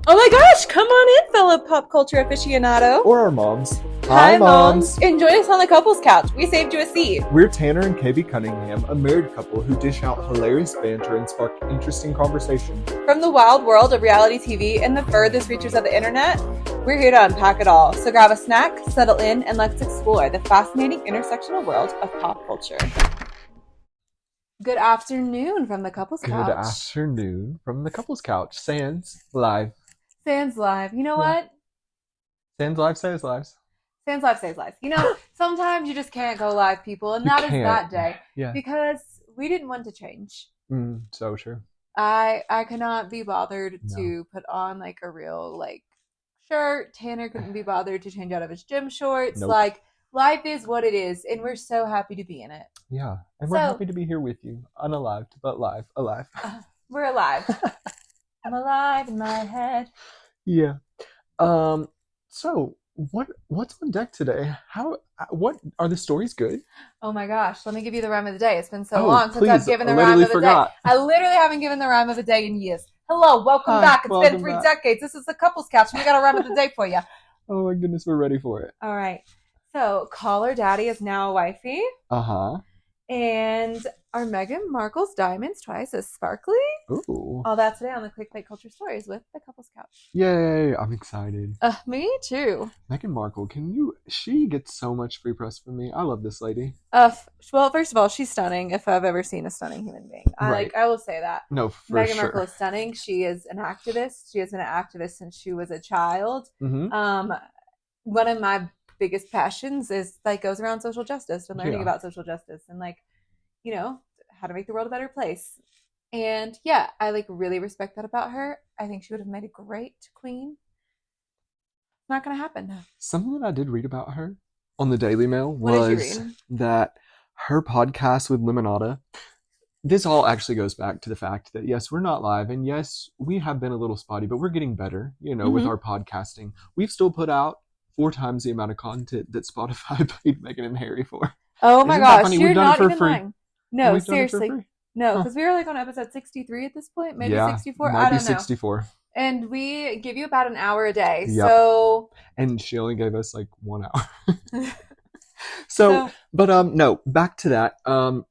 Oh my gosh, come on in, fellow pop culture aficionado. Or our moms. Hi, moms. And join us on the couples couch. We saved you a seat. We're Tanner and KB Cunningham, a married couple who dish out hilarious banter and spark interesting conversation. From the wild world of reality TV and the furthest reaches of the internet, we're here to unpack it all. So grab a snack, settle in, and let's explore the fascinating intersectional world of pop culture. Good afternoon from the couples couch. Good afternoon from the couples couch. Sans live. Sans live. You know what? Sans live saves lives. Sans live saves lives. You know, sometimes you just can't go live, people, and that is that day. Yeah. Because we didn't want to change. So true. I cannot be bothered to put on like a real like shirt. Tanner couldn't be bothered to change out of his gym shorts. Nope. Like, life is what it is, and we're so happy to be in it. Yeah, and we're happy to be here with you, unalived but live, alive. We're alive. I'm alive in my head. Yeah. So what's on deck today? What are the stories good? Oh my gosh, let me give you the rhyme of the day. It's been so long since please. I've given the rhyme of the day. I literally haven't given the rhyme of the day in years. Hello, welcome back. It's been 3 decades. This is the couples couch, and we got a rhyme of the day for you. Oh my goodness, we're ready for it. All right. So, caller daddy is now a wifey. Uh-huh. And are Meghan Markle's diamonds twice as sparkly? Ooh. All that today on the Clickbait Culture Stories with the Couples Couch. Yay, I'm excited. Me too. Meghan Markle, she gets so much free press from me. I love this lady. Well, first of all, she's stunning if I've ever seen a stunning human being. I will say that. No, for Meghan sure. Markle is stunning. She is an activist. She has been an activist since she was a child. Mm-hmm. One of my biggest passions is like goes around social justice and learning about social justice and like, you know, how to make the world a better place. And yeah, I like really respect that about her. I think she would have made a great queen. Not gonna happen. Something that I did read about her on the Daily Mail was that her podcast with Limonada, this all actually goes back to the fact that yes, we're not live, and yes, we have been a little spotty, but we're getting better, you know, with our podcasting. We've still put out 4 times the amount of content that Spotify paid Meghan and Harry for. Oh my gosh, you're not even free. lying. No, seriously. No, because we were like on episode 63 at this point, maybe 64. I don't know. 64. And we give you about an hour a day. Yep. So and she only gave us like 1 hour. No, back to that.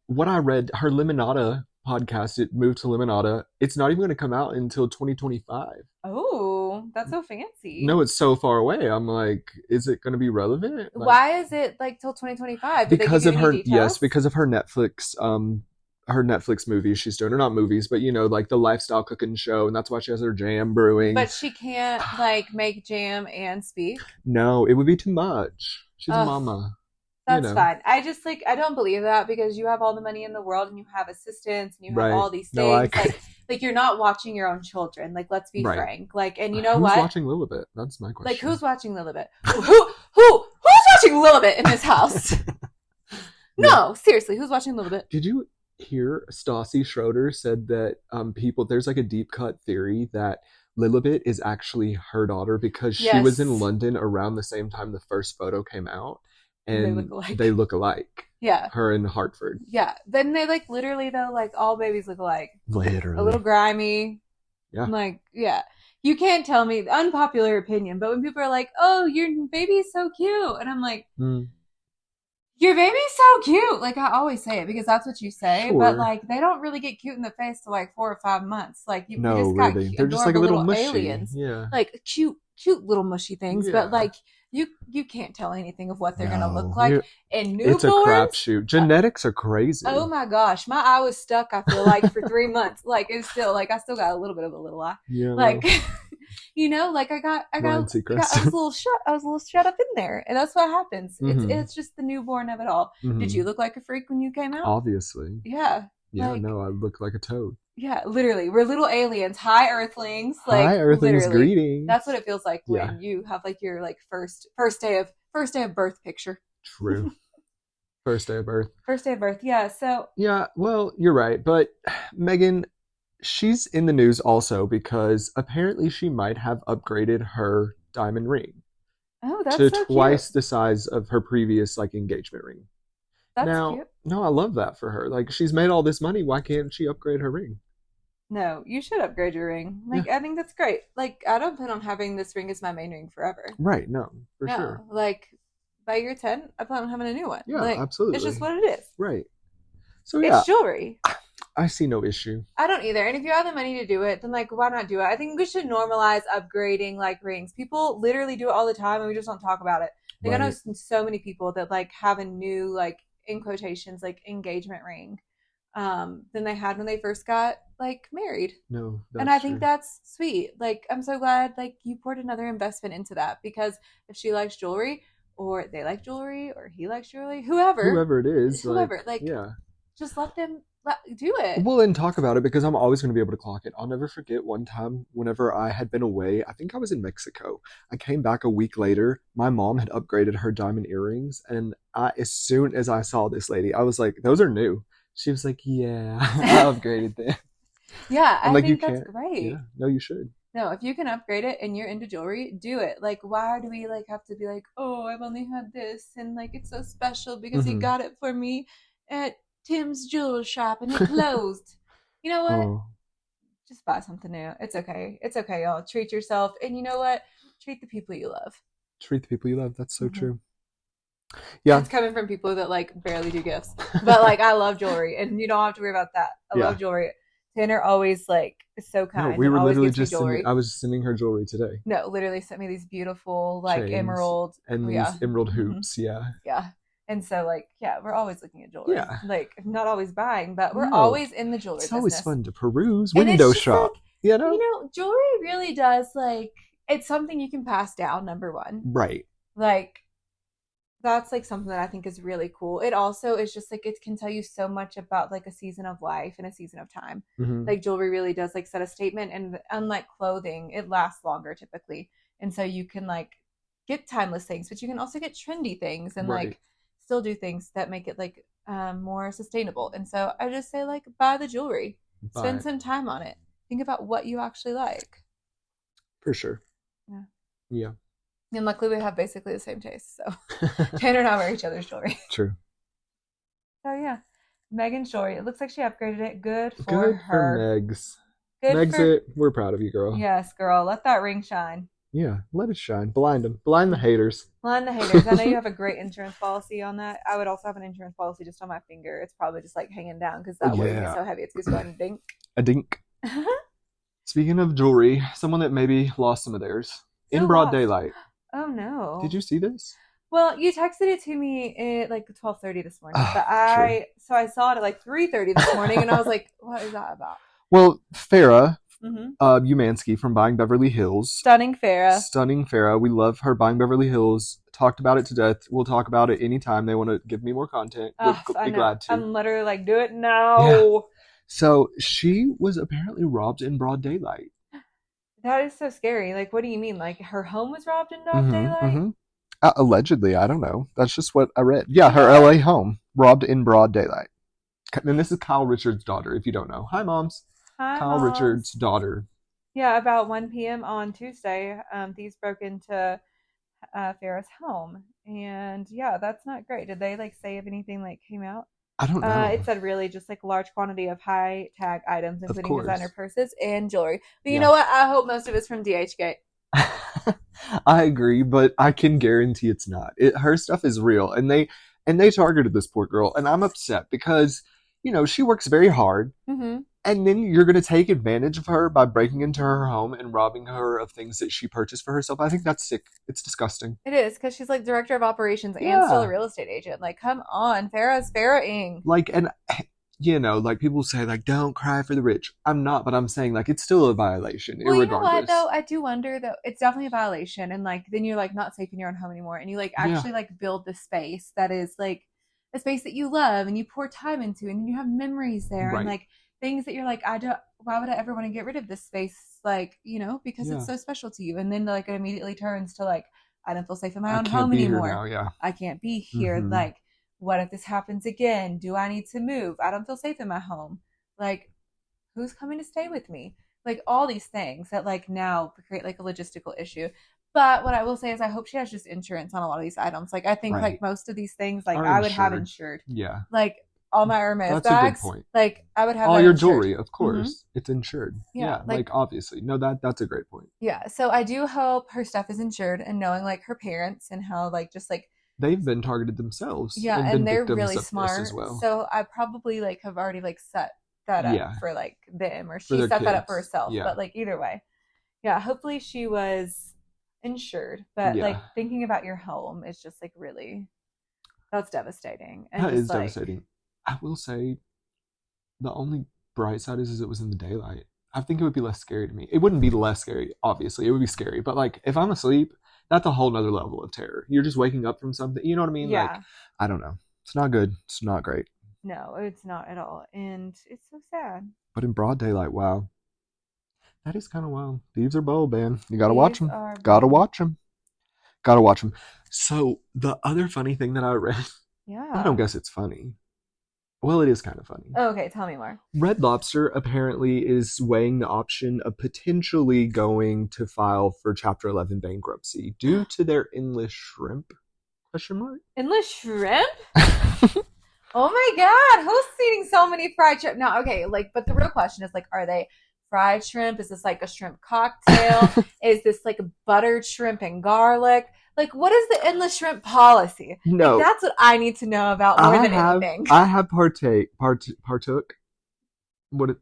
What I read, her Limonada podcast, it moved to Limonada. It's not even going to come out until 2025. Oh, that's so fancy. No, it's so far away. I'm like, is it going to be relevant? Like, why is it like till 2025? Because of her, yes, because of her Netflix, movies she's doing, or not movies, but you know, like the lifestyle cooking show, and that's why she has her jam brewing. But she can't like make jam and speak. No, it would be too much. She's a mama. That's fine. I just I don't believe that because you have all the money in the world and you have assistants and you have all these things. Like you're not watching your own children. Like, let's be frank. Like, and you know who's watching Lilibet? That's my question. Like, who's watching Lilibet? Who's watching Lilibet in this house? No, seriously, who's watching Lilibet? Did you hear Stassi Schroeder said that there's like a deep cut theory that Lilibet is actually her daughter because she was in London around the same time the first photo came out. And they look alike. Yeah. Her in Hartford. Yeah. Then they like literally though, like all babies look alike. Literally. A little grimy. Yeah. Like, yeah. You can't tell me the unpopular opinion, but when people are like, oh, your baby's so cute. And I'm like, your baby's so cute. Like I always say it because that's what you say. Sure. But like they don't really get cute in the face till like 4 or 5 months. Like you just got they're just like a little mushy aliens. Yeah. Like cute little mushy things. Yeah. But like you can't tell anything of what they're gonna look like. And newborns, it's a crapshoot. Genetics are crazy. Oh my gosh, my eye was stuck. I feel like for 3 months. Like it's still like I still got a little bit of a little eye. Yeah. Like you know, like I was a little shut up in there, and that's what happens. It's just the newborn of it all. Did you look like a freak when you came out? Obviously. Yeah. Yeah. No, I look like a toad. Yeah, literally. We're little aliens. Hi, Earthlings. Like, hi, Earthlings. Greetings. That's what it feels like when you have like your like first day of birth picture. True. First day of birth. First day of birth. Yeah. So. Yeah. Well, you're right, but Meghan, she's in the news also because apparently she might have upgraded her diamond ring. Oh, that's to so twice cute. the size of her previous like engagement ring. That's cute. No, I love that for her. Like she's made all this money. Why can't she upgrade her ring? No, you should upgrade your ring. Like, I think that's great. Like, I don't plan on having this ring as my main ring forever. Right, no, for sure. Like, by year 10, I plan on having a new one. Yeah, like, absolutely. It's just what it is. Right. So, yeah. It's jewelry. I see no issue. I don't either. And if you have the money to do it, then, like, why not do it? I think we should normalize upgrading, like, rings. People literally do it all the time, and we just don't talk about it. Like, I know so many people that, like, have a new, like, in quotations, like, engagement ring than they had when they first got, like, married. No, and I think that's sweet. Like, I'm so glad, like, you poured another investment into that, because if she likes jewelry, or they like jewelry, or he likes jewelry, whoever it is, like just let them do it. Well, and talk about it, because I'm always going to be able to clock it. I'll never forget one time whenever I had been away. I think I was in Mexico. I came back a week later. My mom had upgraded her diamond earrings, and as soon as I saw this lady, I was like, those are new. She was like, yeah, I upgraded them. Yeah, I think that's great. Yeah, no, you should. No, if you can upgrade it and you're into jewelry, do it. Like, why do we, like, have to be like, oh, I've only had this, and, like, it's so special because he got it for me at Tim's jewel shop and it closed. You know what? Oh. Just buy something new. It's okay. It's okay, y'all. Treat yourself. And you know what? Treat the people you love. Treat the people you love. That's so true. Yeah. It's coming from people that, like, barely do gifts. But, like, I love jewelry, and you don't have to worry about that. I love jewelry. Tanner always, like, is so kind. No, we were literally just I was sending her jewelry today. No, literally sent me these beautiful, like, chains, emerald. And these emerald hoops, Yeah. And so, like, we're always looking at jewelry. Yeah. Like, not always buying, but we're always in the jewelry business. It's always fun to peruse, window shop. Like, you know, jewelry really does, like, it's something you can pass down, number one. Right. Like, that's, like, something that I think is really cool. It also is just, like, it can tell you so much about, like, a season of life and a season of time. Like, jewelry really does, like, set a statement, and unlike clothing, it lasts longer typically. And so you can, like, get timeless things, but you can also get trendy things and, like, still do things that make it, like, more sustainable. And so I just say, like, buy the jewelry. Spend some time on it. Think about what you actually like. For sure. Yeah. And luckily we have basically the same taste, so Tanner and I wear each other's jewelry. True. So yeah, Meghan's jewelry. It looks like she upgraded it. Good for her. For Megs. Megs, we're proud of you, girl. Yes, girl. Let that ring shine. Yeah, let it shine. Blind them. Blind the haters. Blind the haters. I know you have a great insurance policy on that. I would also have an insurance policy just on my finger. It's probably just, like, hanging down because that ring is so heavy. It's just going dink. A dink. Speaking of jewelry, someone that maybe lost some of theirs in broad daylight. Oh no! Did you see this? Well, you texted it to me at, like, 12:30 this morning, but I saw it at, like, 3:30 this morning, and I was like, "What is that about?" Well, Farrah, Umansky from Buying Beverly Hills, stunning Farrah. We love her. Buying Beverly Hills. Talked about it to death. We'll talk about it anytime they want to give me more content. We'll be glad to. I'm literally like, do it now. Yeah. So she was apparently robbed in broad daylight. That is so scary. Like, what do you mean? Like, her home was robbed in broad daylight? Allegedly, I don't know. That's just what I read. Yeah, her LA home robbed in broad daylight. And this is Kyle Richards' daughter, if you don't know. Hi, moms. Hi, Kyle Richards' daughter. Yeah, about 1 p.m. on Tuesday, thieves broke into Farrah's home. And, yeah, that's not great. Did they, like, say if anything, like, came out? I don't know. It said really just, like, a large quantity of high tag items, including designer purses and jewelry. But you know what? I hope most of it's from DHgate. I agree, but I can guarantee it's not. Her stuff is real, and they targeted this poor girl, and I'm upset because, you know, she works very hard, and then you're going to take advantage of her by breaking into her home and robbing her of things that she purchased for herself. I think that's sick. It's disgusting. It is, because she's, like, director of operations and still a real estate agent. Like, come on, Farrah's Farrah-ing. Like, and, you know, like, people say, like, don't cry for the rich. I'm not, but I'm saying, like, it's still a violation, well, irregardless. You know what, though? I do wonder, though. It's definitely a violation, and, like, then you're, like, not safe in your own home anymore, and you, like, actually, like, build this space that is, like, a space that you love, and you pour time into, and you have memories there, and, like, things that you're like, why would I ever want to get rid of this space? Like, you know, because it's so special to you. And then, like, it immediately turns to, like, I don't feel safe in my own home anymore. I can't be here. Like, what if this happens again? Do I need to move? I don't feel safe in my home. Like, who's coming to stay with me? Like, all these things that, like, now create, like, a logistical issue. But what I will say is I hope she has just insurance on a lot of these items. Like, I think, like, most of these things, like, I would have insured. Yeah. Like, all my Hermes That's bags, a good point. like I would have all that your insured. jewelry, of course. It's insured. Yeah, like obviously. No, that's a great point. Yeah, so I do hope her stuff is insured, and knowing like her parents and how like just like they've been targeted themselves. Yeah, and they're victims really of smart this as well. So I probably like have already like set that up for like them, or she set that up for herself. But like either way, yeah, hopefully she was insured. But like thinking about your home is just like really, that's devastating. And that just, is devastating. I will say the only bright side is it was in the daylight. I think it would be less scary to me. It wouldn't be less scary, obviously. It would be scary. But like if I'm asleep, that's a whole nother level of terror. You're just waking up from something. You know what I mean? Yeah. Like, I don't know. It's not good. It's not great. No, it's not at all. And it's so sad. But in broad daylight, wow. That is kind of wild. Thieves are bold, man. You gotta watch them. Gotta watch them. Gotta watch them. So the other funny thing that I read, I don't guess it's funny. Well, it is kind of funny. Oh, okay, tell me more. Red Lobster apparently is weighing the option of potentially going to file for Chapter 11 bankruptcy due to their endless shrimp? Question mark? Endless shrimp? Oh my God, who's eating so many fried shrimp? No, okay, like, but the real question is like, are they fried shrimp? Is this like a shrimp cocktail? Is this like a buttered shrimp and garlic? Like, what is the endless shrimp policy? No. Like, that's what I need to know about more than anything. I have partook.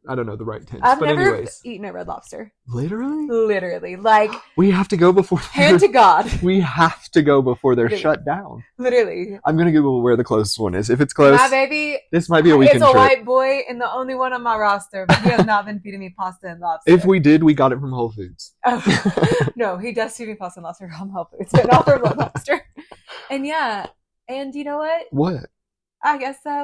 I don't know the right tense. I've never eaten a Red Lobster. Literally? Literally. Like, we have to go before... hand to God. We have to go before they're shut down. Literally. I'm going to Google where the closest one is. If it's close... My baby... This might be a weekend trip. It's a white boy and the only one on my roster, but he has not been feeding me pasta and lobster. If we did, we got it from Whole Foods. Oh. No, he does feed me pasta and lobster from Whole Foods, but not from Red Lobster. And yeah, and you know what? What? I guess I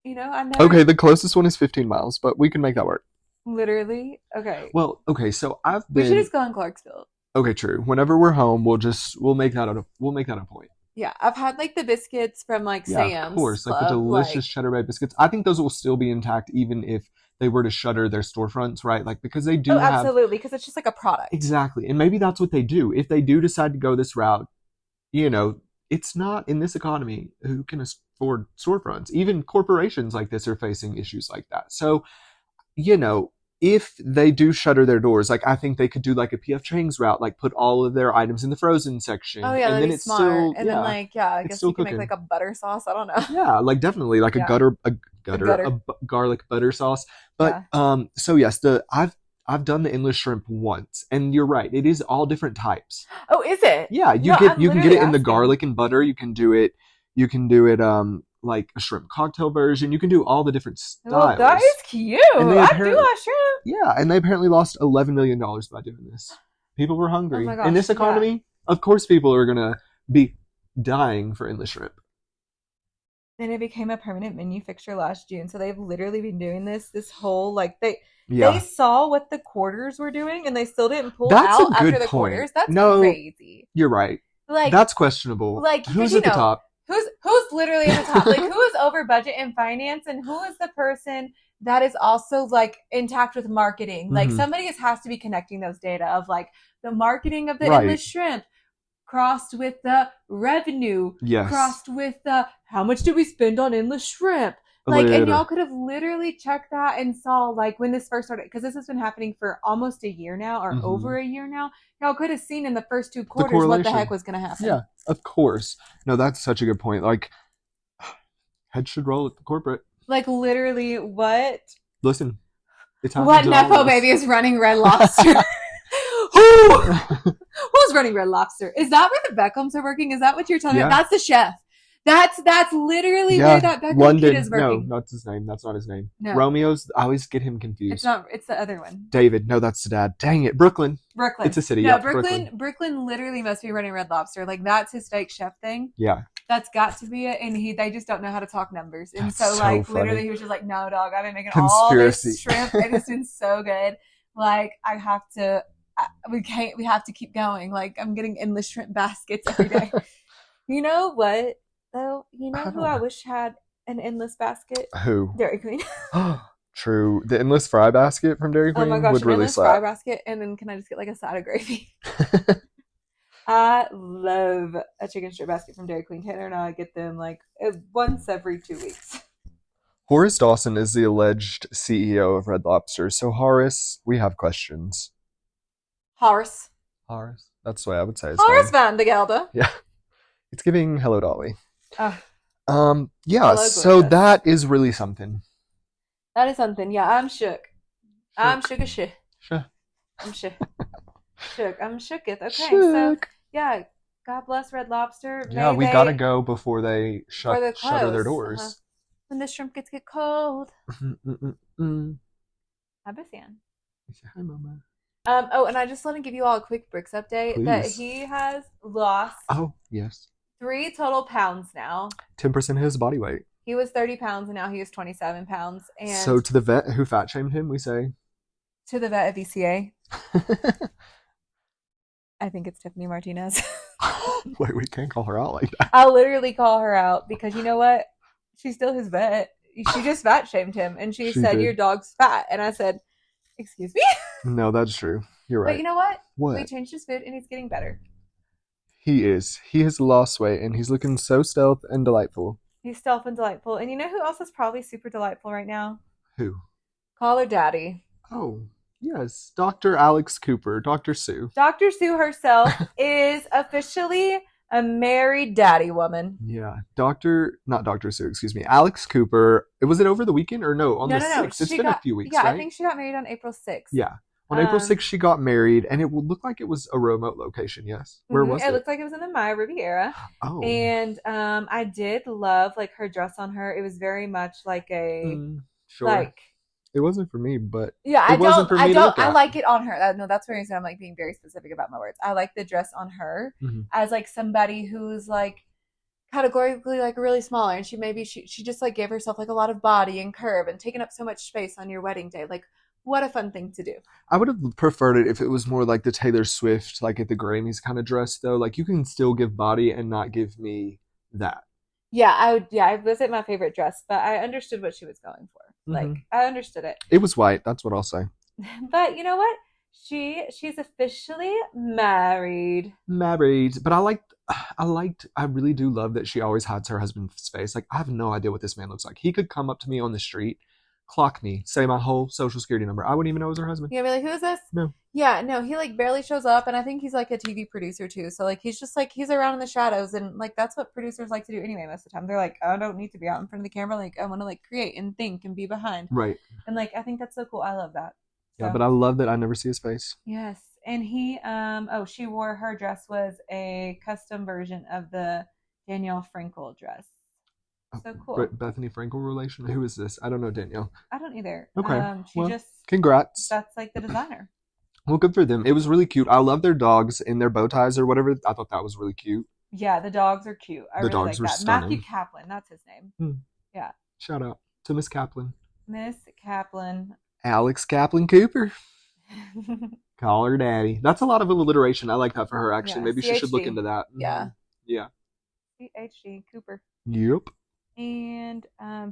never... Okay, the closest one is 15 miles, but we can make that work. Literally? Okay. Well, okay, so We should just go in Clarksville. Okay, true. Whenever we're home, we'll make that a point. Yeah, I've had like the biscuits from like Sam's. Of course, like the delicious cheddar bay biscuits. I think those will still be intact even if they were to shutter their storefronts, right? Like because they do have... absolutely, because it's just like a product. Exactly. And maybe that's what they do. If they do decide to go this route, it's not in this economy who can afford storefronts. Even corporations like this are facing issues like that. So, if they do shutter their doors, like I think they could do like a PF Chang's route, like put all of their items in the frozen section. Oh yeah, and then it's smart. Still, and then I guess you can cooking. make like a butter sauce. I don't know. Yeah, like definitely like a garlic butter sauce. But so yes, I've done the endless shrimp once, and you're right. It is all different types. Oh, is it? Yeah, you can get it in the garlic and butter. You can do it like a shrimp cocktail version. You can do all the different styles. Well, that is cute. I do like shrimp. Yeah, and they apparently lost $11 million by doing this. People were hungry. Oh my gosh, in this economy, of course people are going to be dying for endless shrimp. And it became a permanent menu fixture last June. So they've literally been doing this whole, like, they saw what the quarters were doing and they still didn't pull out after the quarters. That's crazy. You're right. Like, that's questionable. Like, who's at the top? Who's literally at the top? Like, who is over budget in finance and who is the person that is also like intact with marketing? Like somebody has to be connecting those data of like the marketing of the endless shrimp crossed with the revenue, crossed with the how much did we spend on endless shrimp? Like, and y'all could have literally checked that and saw like when this first started, because this has been happening for almost a year now or over a year now. Y'all could have seen in the first two quarters what the heck was going to happen. Yeah, of course. No, that's such a good point. Like, head should roll at the corporate. Like, literally, what? Listen, it's what Nepo baby is running Red Lobster? Who's running Red Lobster? Is that where the Beckhams are working? Is that what you're telling me? That's the chef. That's literally where that Beckham kid is working. No, that's his name. That's not his name. No. Romeo's, I always get him confused. It's not. It's the other one. David. No, that's the dad. Dang it. Brooklyn. It's a city. No, Brooklyn literally must be running Red Lobster. Like, that's his fake chef thing. Yeah. That's got to be it. And they just don't know how to talk numbers. And so like, funny. Literally, he was just like, no, dog, I've been making all this shrimp and it's been so good. Like, we have to keep going. Like, I'm getting endless shrimp baskets every day. You know what? Though, you know who I wish had an endless basket? Who? Dairy Queen. True. The endless fry basket from Dairy Queen would really slap. Fry basket, and then can I just get like a side of gravy? I love a chicken strip basket from Dairy Queen. Tanner and I get them like once every 2 weeks. Horace Dawson is the alleged CEO of Red Lobster. So, Horace, we have questions. Horace. That's the way I would say his Horace name. van de Gelder. Yeah. It's giving Hello Dolly. Yeah, so that is really something. That is something. Yeah, I'm shook. I'm shook as shit. Sure. I'm shook. I'm shooketh. Okay, shook. So yeah, God bless Red Lobster. Yeah, we gotta go before they shutter their doors. When the shrimp gets cold. Hi, Bassian. Hi, Mama. And I just want to give you all a quick Bricks update. Please. That he has lost. Oh, yes. 3 total pounds now. 10% of his body weight. He was 30 pounds and now he is 27 pounds. And so to the vet who fat shamed him, we say? To the vet at VCA. I think it's Tiffany Martinez. Wait, we can't call her out like that. I'll literally call her out because you know what? She's still his vet. She just fat shamed him and she said, did. Your dog's fat. And I said, excuse me? No, that's true. You're right. But you know what? What? We changed his food and he's getting better. He is. He has lost weight and he's looking so stealth and delightful. He's stealth and delightful. And you know who else is probably super delightful right now? Who? Call her daddy. Oh, yes. Dr. Alex Cooper. Dr. Sue. Dr. Sue herself is officially a married daddy woman. Yeah. Not Dr. Sue, excuse me. Alex Cooper. Was it over the weekend or no? On the 6th. It's been a few weeks, yeah, right? I think she got married on April 6th. Yeah. On April 6th, she got married, and it would look like it was a remote location, yes? Where was it? It looked like it was in the Maya Riviera. Oh. And I did love, like, her dress on her. It was very much like a, sure. Like... It wasn't for me, but yeah, I like it on her. No, that's where I'm like being very specific about my words. I like the dress on her as like somebody who's like categorically like really smaller, and she just like gave herself like a lot of body and curve and taken up so much space on your wedding day. Like, what a fun thing to do. I would have preferred it if it was more like the Taylor Swift, like at the Grammys kind of dress, though. Like, you can still give body and not give me that. Yeah, I would. Yeah, it wasn't my favorite dress, but I understood what she was going for. Like, I understood it. It was white. That's what I'll say. But you know what? She's officially married. But I really do love that she always hides her husband's face. Like, I have no idea what this man looks like. He could come up to me on the street, clock me, say my whole social security number. I wouldn't even know it was her husband. Yeah, be like, who is this? No. Yeah, no, he like barely shows up, and I think he's like a TV producer too. So like he's just like he's around in the shadows, and like that's what producers like to do anyway most of the time. They're like, I don't need to be out in front of the camera. Like, I want to like create and think and be behind. Right. And like I think that's so cool. I love that. So. Yeah, but I love that I never see his face. Yes. And he she wore her dress was a custom version of the Danielle Frankel dress. So cool. Bethany Frankel relation? Who is this? I don't know Danielle. I don't either. Okay. Congrats. That's like the designer. Well, good for them. It was really cute. I love their dogs in their bow ties or whatever. I thought that was really cute. Yeah, the dogs are cute. I really like that. Stunning. Matthew Kaplan, that's his name. Yeah. Shout out to Miss Kaplan. Miss Kaplan. Alex Kaplan Cooper. Call her daddy. That's a lot of alliteration. I like that for her, actually. Yeah, maybe she should look into that. Yeah. Yeah. CHD Cooper. Yep. And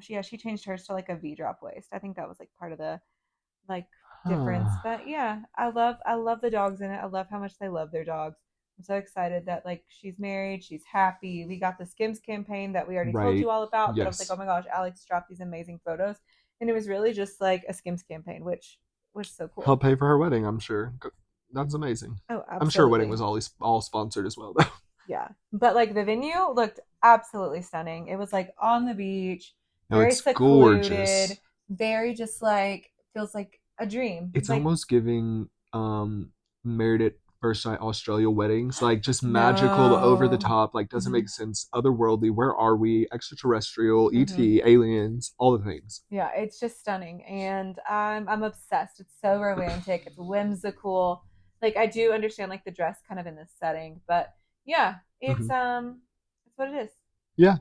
she changed hers to like a V-drop waist. I think that was like part of the like difference. But yeah, I love the dogs in it. I love how much they love their dogs. I'm so excited that like she's married, she's happy. We got the Skims campaign that we already told you all about. Yes. But I was like, oh my gosh, Alex dropped these amazing photos. And it was really just like a Skims campaign, which was so cool. Help pay for her wedding, I'm sure. That's amazing. Oh, absolutely. I'm sure her wedding was all sponsored as well, though. Yeah. But like the venue looked absolutely stunning. It was like on the beach, very secluded, gorgeous. Very just like feels like a dream. It's like, almost giving Married at First Sight Australia weddings, like just magical, over the top, like doesn't make sense, otherworldly. Where are we? Extraterrestrial, ET, aliens, all the things. Yeah, it's just stunning, and I'm obsessed. It's so romantic. It's whimsical. Like I do understand like the dress kind of in this setting, but yeah, it's what it is. Yeah.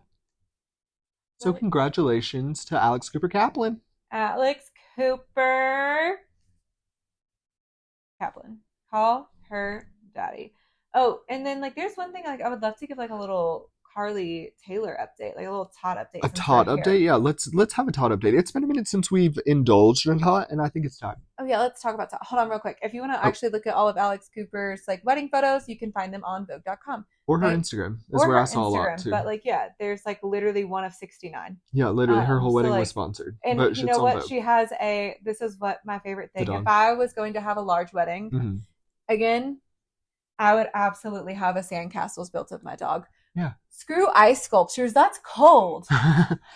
So congratulations to Alex Cooper-Kaplan. Alex Cooper-Kaplan. Call her daddy. Oh, and then like there's one thing like I would love to give like a little Carly Taylor update, like a little Todd update. A Todd update? Yeah, let's have a Todd update. It's been a minute since we've indulged in Todd, and I think it's time. Oh yeah, let's talk about Todd. Hold on real quick. If you want to actually look at all of Alex Cooper's like wedding photos, you can find them on Vogue.com. Or her Instagram is where I saw a lot too. But like, yeah, there's like literally one of 69. Yeah, literally her whole wedding was sponsored. And but you know what? She has this is what my favorite thing. If I was going to have a large wedding, again, I would absolutely have a sandcastles built of my dog. Yeah. Screw ice sculptures. That's cold.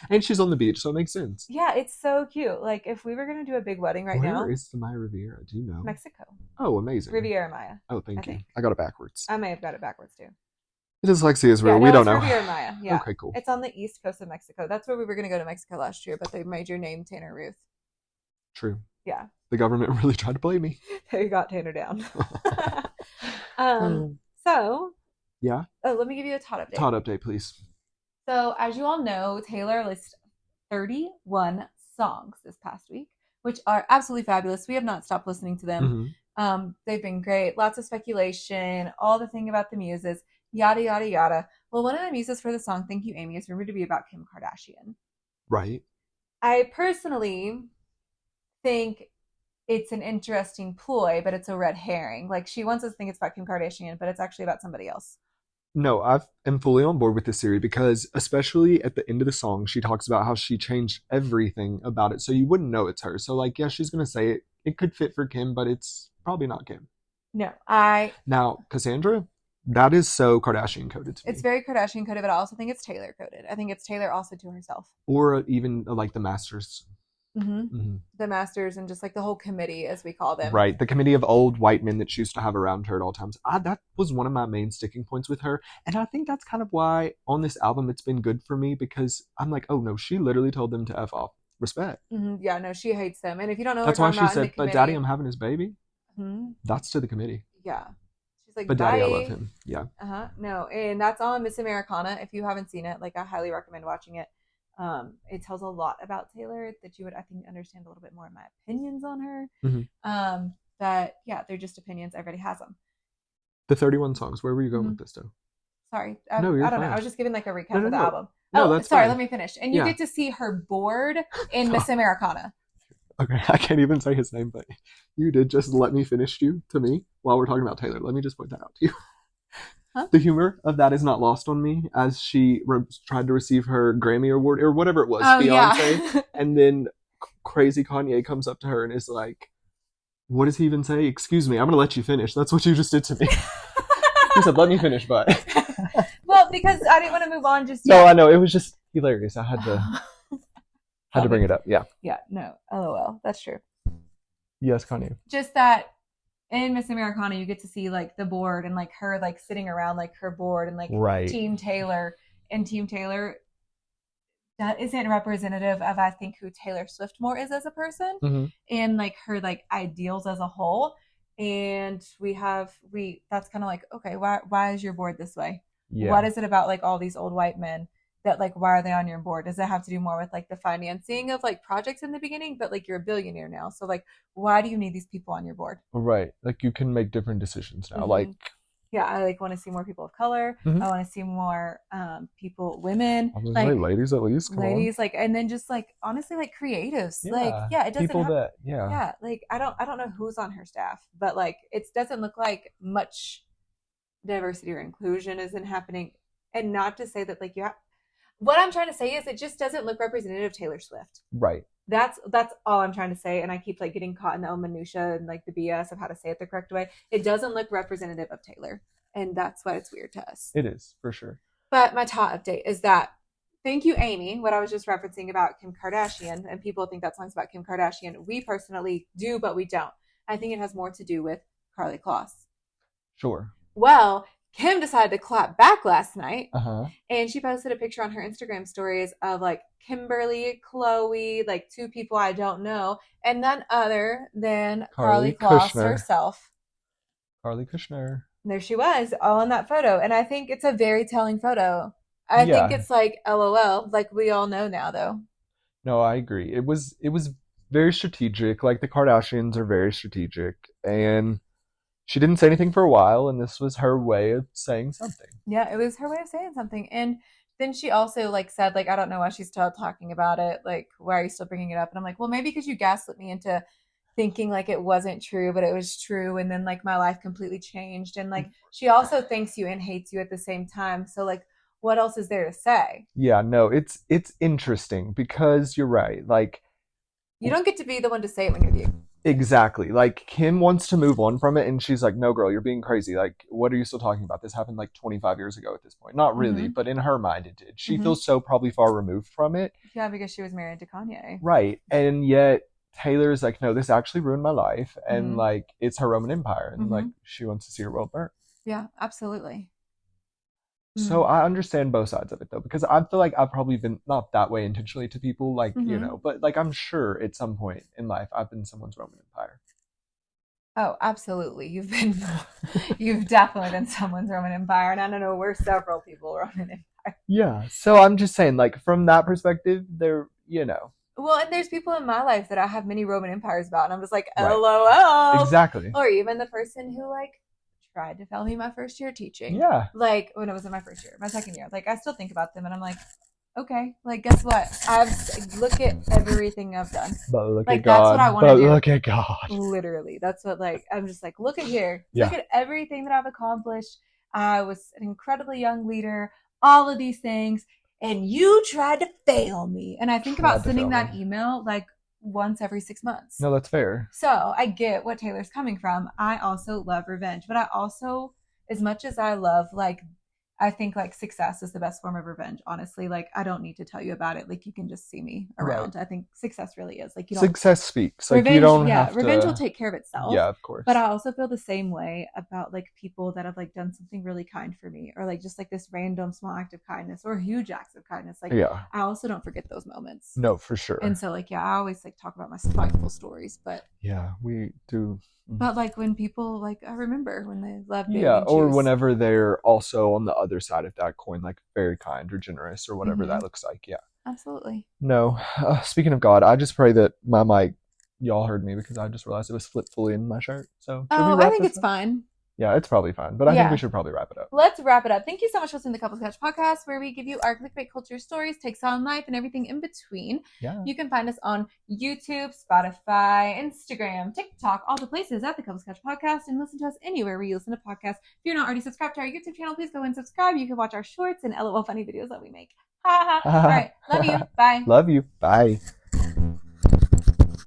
And she's on the beach, so it makes sense. Yeah, it's so cute. Like, if we were going to do a big wedding now. Where is the Maya Riviera? Do you know? Mexico. Oh, amazing. Riviera Maya. Oh, thank you. I got it backwards. I may have got it backwards, too. It is Dyslexia real. We don't know. Riviera Maya. Yeah. Okay, cool. It's on the east coast of Mexico. That's where we were going to go to Mexico last year, but they made your name Tanner Ruth. True. Yeah. The government really tried to play me. They got Tanner down. So. Yeah. Oh, let me give you a Todd update. Todd update, please. So, as you all know, Taylor listed 31 songs this past week, which are absolutely fabulous. We have not stopped listening to them. They've been great. Lots of speculation, all the thing about the muses, yada, yada, yada. Well, one of the muses for the song, Thank You, Amy, is rumored to be about Kim Kardashian. Right. I personally think it's an interesting ploy, but it's a red herring. Like, she wants us to think it's about Kim Kardashian, but it's actually about somebody else. No, I am fully on board with this theory because especially at the end of the song, she talks about how she changed everything about it. So you wouldn't know it's her. So like, yeah, she's going to say it. It could fit for Kim, but it's probably not Kim. No, Now, Cassandra, that is so Kardashian coded to me. It's very Kardashian coded, but I also think it's Taylor coded. I think it's Taylor also to herself. Or even like the Masters. The Masters and just like the whole committee, as we call them. Right. The committee of old white men that she used to have around her at all times. That was one of my main sticking points with her. And I think that's kind of why on this album it's been good for me because I'm like, oh no, she literally told them to F off. Respect. Yeah, no, she hates them. And if you don't know that's why she said, but daddy, I'm having his baby. That's to the committee. Yeah. She's like, but daddy, I love him. Yeah. No, and that's on Miss Americana. If you haven't seen it, like I highly recommend watching it. It tells a lot about Taylor that you would, I think, understand a little bit more of my opinions on her. That, yeah, they're just opinions. Everybody has them. The 31 songs. Where were you going with this, though? Sorry. I don't know. I was just giving like a recap of the album. No, that's sorry. fine. Let me finish. And you get to see her board in Miss Americana. Okay, I can't even say his name, but you did just let me finish you to me while we're talking about Taylor. Let me just point that out to you. Huh? The humor of that is not lost on me as she tried to receive her Grammy award or whatever it was, Beyonce. Yeah. And then crazy Kanye comes up to her and is like, what does he even say? Excuse me, I'm going to let you finish. That's what you just did to me. He said, let me finish, but. Well, because I didn't want to move on just yet. No, I know. It was just hilarious. I had to bring it up. Yeah. Yeah, no. LOL. That's true. Yes, Kanye. Just that. In Miss Americana, you get to see like the board and like her like sitting around like her board and like Team Taylor. And Team Taylor, that isn't representative of I think who Taylor Swift more is as a person and like her like ideals as a whole. And that's kind of like, okay, why is your board this way? Yeah. What is it about like all these old white men that like why are they on your board? Does it have to do more with like the financing of like projects in the beginning? But like you're a billionaire now, so like why do you need these people on your board? Right, like you can make different decisions now. Like yeah, I like want to see more people of color. I want to see more women, like ladies at least. Ladies, like, and then just like honestly, like creatives, like it doesn't people have, that like I don't know who's on her staff, but like it doesn't look like much diversity or inclusion isn't happening. And not to say that like what I'm trying to say is it just doesn't look representative of Taylor Swift. Right. That's all I'm trying to say. And I keep like getting caught in the own minutia and like the BS of how to say it the correct way. It doesn't look representative of Taylor. And that's why it's weird to us. It is, for sure. But my top update is that Thank You, Amy, what I was just referencing about Kim Kardashian, and people think that song's about Kim Kardashian. We personally do, but we don't. I think it has more to do with Karlie Kloss. Sure. Well, Kim decided to clap back last night, and she posted a picture on her Instagram stories of like Kimberly, Chloe, like two people I don't know, and none other than Karlie Kloss herself. Karlie Kushner. And there she was, all in that photo, and I think it's a very telling photo. I think it's like LOL, like we all know now, though. No, I agree. It was very strategic. Like the Kardashians are very strategic, and she didn't say anything for a while, and this was her way of saying something. Yeah, it was her way of saying something. And then she also like said, like, I don't know why she's still talking about it. Like, why are you still bringing it up? And I'm like, well, maybe because you gaslit me into thinking like it wasn't true, but it was true. And then like my life completely changed. And like she also thanks you and hates you at the same time. So like, what else is there to say? Yeah, no, it's interesting because you're right. Like, you don't get to be the one to say it when you're the exactly. Like, Kim wants to move on from it, and she's like, no, girl, you're being crazy. Like, what are you still talking about? This happened like 25 years ago at this point. Not really, but in her mind it did. She feels so probably far removed from it. Yeah, because she was married to Kanye. Right. And yet Taylor's like, no, this actually ruined my life. And like, it's her Roman Empire. And like, she wants to see her world burn. Yeah, absolutely. So I understand both sides of it though, because I feel like I've probably been not that way intentionally to people, like, you know, but like I'm sure at some point in life I've been someone's Roman Empire. Oh, absolutely. You've definitely been someone's Roman Empire. And I don't know, we're several people Roman Empire. Yeah. So I'm just saying, like, from that perspective, there, you know. Well, and there's people in my life that I have many Roman Empires about, and I'm just like, LOL. Exactly. Or even the person who like tried to fail me my first year teaching. Yeah. Like when it was in my first year, my second year. Like I still think about them and I'm like, okay, like guess what? Look at everything I've done. But look like, at God. That's what I want to do. Look at God. Literally. That's what like I'm just like, look at here. Yeah. Look at everything that I've accomplished. I was an incredibly young leader, all of these things, and you tried to fail me. And I think about sending that email like once every 6 months. No, that's fair. So I get what Taylor's coming from. I also love revenge, but I also, as much as I love like I think like success is the best form of revenge. Honestly, like I don't need to tell you about it. Like you can just see me around. Right. I think success really is like you don't. Success speaks. Like revenge, you don't have to. Revenge will take care of itself. Yeah, of course. But I also feel the same way about like people that have like done something really kind for me, or like just like this random small act of kindness or huge acts of kindness. Like I also don't forget those moments. No, for sure. And so like I always like talk about my spiteful stories, but yeah, we do. But like when people like I remember when they love me. Yeah, or whenever they're also on the other side of that coin, like very kind or generous or whatever that looks like. Yeah, absolutely. No, speaking of God, I just pray that my mic, y'all heard me because I just realized it was flipped fully in my shirt. So I think it's fine. Yeah, it's probably fine, but I think we should probably wrap it up. Let's wrap it up. Thank you so much for listening to the Couples Couch podcast, where we give you our clickbait culture stories, takes on life, and everything in between. Yeah. You can find us on YouTube, Spotify, Instagram, TikTok, all the places at the Couples Couch podcast, and listen to us anywhere where you listen to podcasts. If you're not already subscribed to our YouTube channel, please go and subscribe. You can watch our shorts and LOL funny videos that we make. Ha ha. All right. Love you. Bye. Love you. Bye.